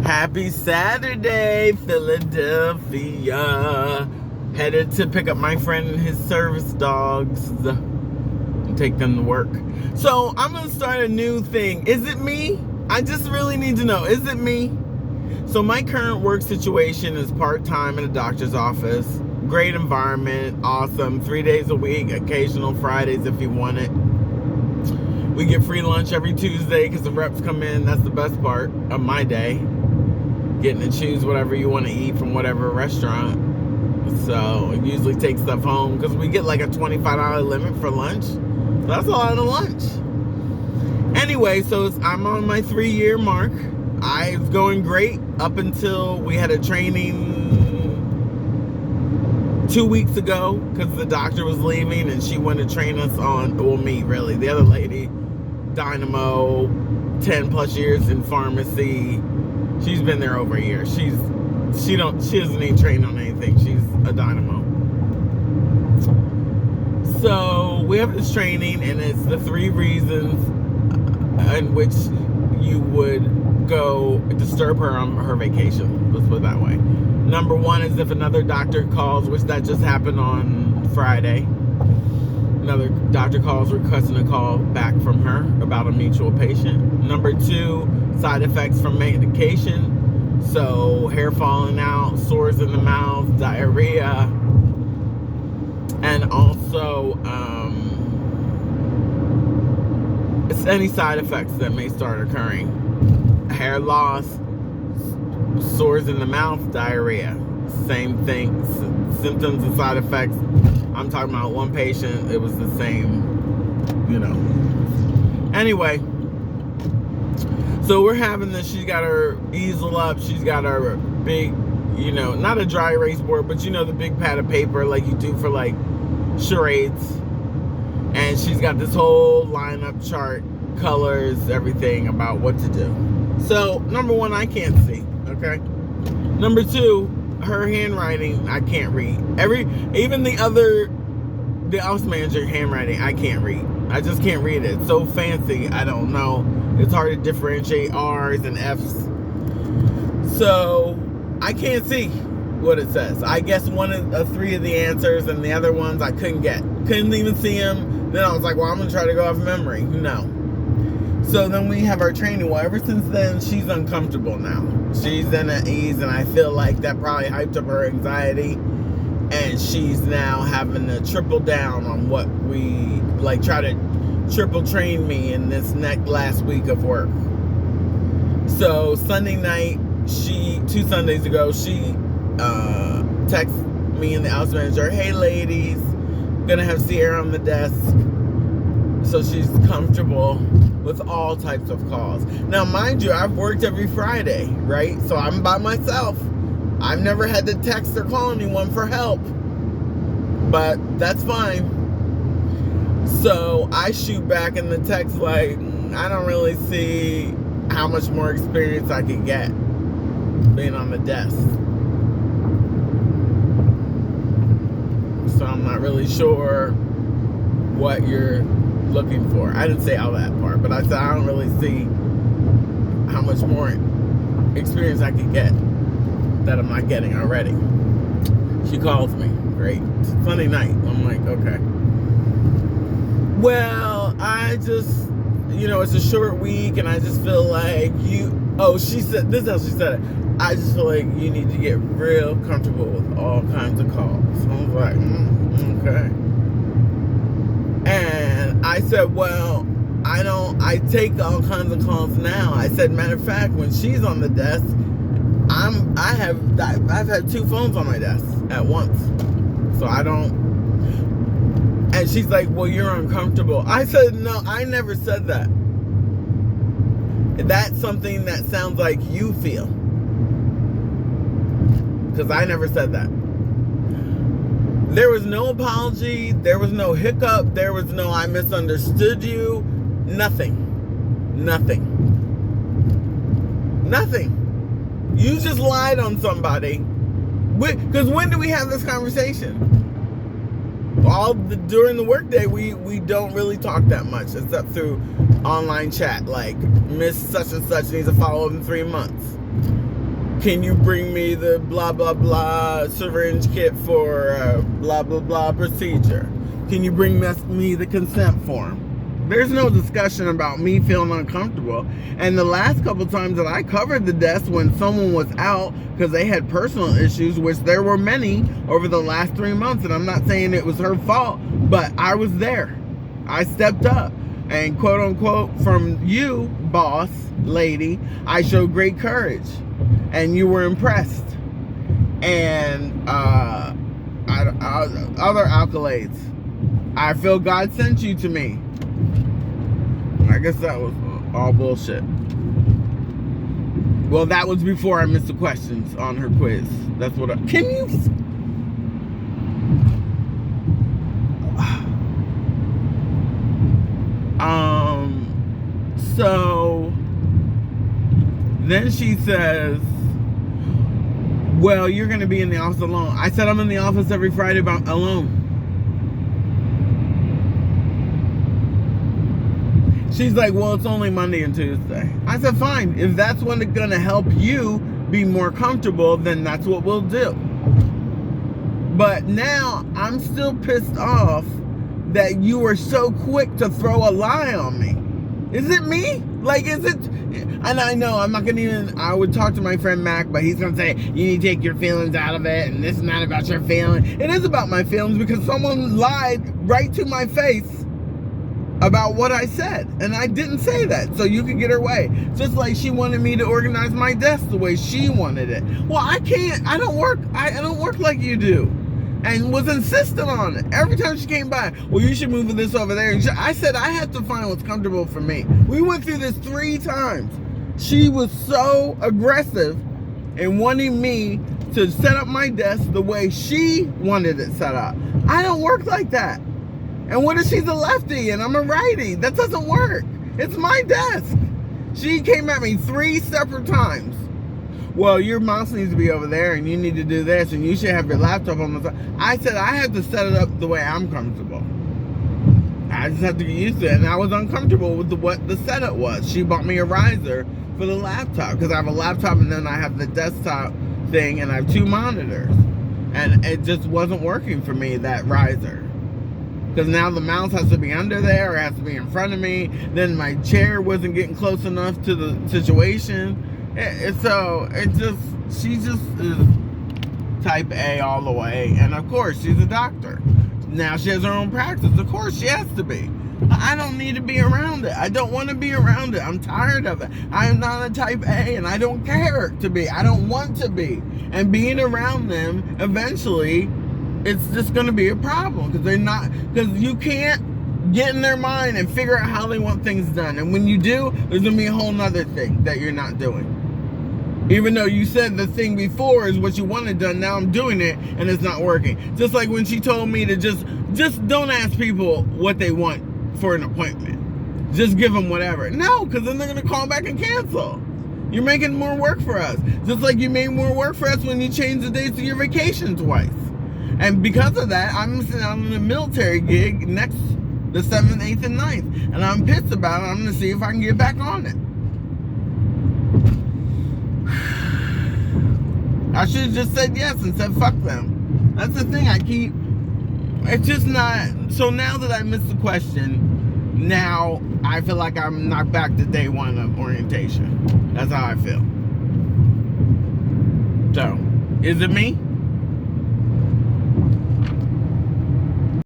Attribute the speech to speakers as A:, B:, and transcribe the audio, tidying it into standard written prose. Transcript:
A: Happy Saturday, Philadelphia. Headed to pick up my friend and his service dogs and take them to work. So I'm going to start a new thing. Is it me? I just really need to know. Is it me? So my current work situation is part-time in a doctor's office. Great environment. Awesome. 3 days a week. Occasional Fridays if you want it. We get free lunch every Tuesday because the reps come in. That's the best part of my day. Getting to choose whatever you want to eat from whatever restaurant. So it usually takes stuff home because we get like a $25 limit for lunch. So that's a lot of lunch. Anyway, so I'm on my 3-year mark. I was going great up until we had a training 2 weeks ago because the doctor was leaving and she wanted to train us on, well, me really, the other lady, Dynamo, 10 plus years in pharmacy. She's been there over a year. She doesn't need training on anything. She's a dynamo. So we have this training, and it's the 3 reasons in which you would go disturb her on her vacation. Let's put it that way. Number 1 is if another doctor calls, which that just happened on Friday. Another doctor calls requesting a call back from her about a mutual patient. Number 2, side effects from medication. So hair falling out, sores in the mouth, diarrhea, and also it's any side effects that may start occurring. Hair loss, sores in the mouth, diarrhea. Same thing, symptoms and side effects. I'm talking about one patient, it was the same, Anyway, so we're having this, she's got her easel up, she's got her big, not a dry erase board, but the big pad of paper like you do for like charades. And she's got this whole lineup chart, colors, everything about what to do. So, number 1, I can't see, okay? Number 2, her handwriting, I can't read. Even the office manager handwriting, I can't read. I just can't read it. It's so fancy, I don't know. It's hard to differentiate R's and F's. So, I can't see what it says. I guess 1 of 3 of the answers, and the other ones I couldn't get. Couldn't even see them. Then I was like, well, I'm going to try to go off memory. No. So then we have our training. Well, ever since then, she's uncomfortable now. She's in at ease, and I feel like that probably hyped up her anxiety. And she's now having to triple down on what we, try to triple train me in this last week of work. So Sunday night, 2 Sundays ago, she texted me and the house manager, hey ladies, gonna have Sierra on the desk so she's comfortable with all types of calls. Now, mind you, I've worked every Friday, right? So I'm by myself. I've never had to text or call anyone for help. But that's fine. So I shoot back in the text I don't really see how much more experience I could get being on the desk. So I'm not really sure what you're looking for. I didn't say all that part, but I said I don't really see how much more experience I could get that I'm not getting already. She calls me. Great. Sunday night. I'm like, okay. Well, I just, it's a short week, and I just feel like she said, this is how she said it. I just feel like you need to get real comfortable with all kinds of calls. So I was like, okay. And I said, well, I take all kinds of calls now. I said, matter of fact, when she's on the desk, I've had 2 phones on my desk at once. So I don't, and she's like, well, you're uncomfortable. I said, no, I never said that. That's something that sounds like you feel. Because I never said that. There was no apology. There was no hiccup. There was no I misunderstood you. Nothing. You just lied on somebody. Because when do we have this conversation? During the workday, we don't really talk that much, except through online chat. Like, Miss such and such needs a follow-up in 3 months. Can you bring me the blah, blah, blah syringe kit for blah, blah, blah procedure? Can you bring me the consent form? There's no discussion about me feeling uncomfortable. And the last couple times that I covered the desk when someone was out because they had personal issues, which there were many over the last 3 months, and I'm not saying it was her fault, but I was there. I stepped up. And quote unquote, from you, boss, lady, I showed great courage. And you were impressed. And other accolades. I feel God sent you to me. I guess that was all bullshit. Well, that was before I missed the questions on her quiz. That's what can you... So then she says, well, you're going to be in the office alone. I said I'm in the office every Friday alone. She's like, well, it's only Monday and Tuesday. I said, fine. If that's what's going to help you be more comfortable, then that's what we'll do. But now I'm still pissed off that you were so quick to throw a lie on me. Is it me? Like, is it? And I know I'm not going to even, I would talk to my friend Mac, but he's going to say, you need to take your feelings out of it, and this is not about your feelings. It is about my feelings because someone lied right to my face about what I said, and I didn't say that, so you could get her way. Just like she wanted me to organize my desk the way she wanted it. Well, I can't. I don't work like you do, and was insistent on it every time she came by. Well, you should move this over there. And I said I had to find what's comfortable for me. We went through this 3 times. She was so aggressive in wanting me to set up my desk the way she wanted it set up. I don't work like that. And what if she's a lefty and I'm a righty? That doesn't work. It's my desk. She came at me 3 separate times. Well, your mouse needs to be over there and you need to do this and you should have your laptop on the side. I said I have to set it up the way I'm comfortable. I just have to get used to it. And I was uncomfortable with what the setup was. She bought me a riser for the laptop because I have a laptop and then I have the desktop thing and I have 2 monitors. And it just wasn't working for me, that riser. Because now the mouse has to be under there, or it has to be in front of me. Then my chair wasn't getting close enough to the situation. She just is type A all the way. And of course, she's a doctor. Now she has her own practice. Of course, she has to be. I don't need to be around it. I don't want to be around it. I'm tired of it. I am not a type A, and I don't care to be. I don't want to be. And being around them, eventually, it's just going to be a problem because you can't get in their mind and figure out how they want things done. And when you do, there's going to be a whole nother thing that you're not doing. Even though you said the thing before is what you wanted done, now I'm doing it and it's not working. Just like when she told me to just don't ask people what they want for an appointment. Just give them whatever. No, because then they're going to call back and cancel. You're making more work for us. Just like you made more work for us when you changed the dates of your vacation twice. And because of that, I'm missing out on a military gig the 7th, 8th, and 9th. And I'm pissed about it. I'm going to see if I can get back on it. I should have just said yes and said fuck them. That's the thing it's just not. So now that I missed the question, now I feel like I'm knocked back to day 1 of orientation. That's how I feel. So, is it me?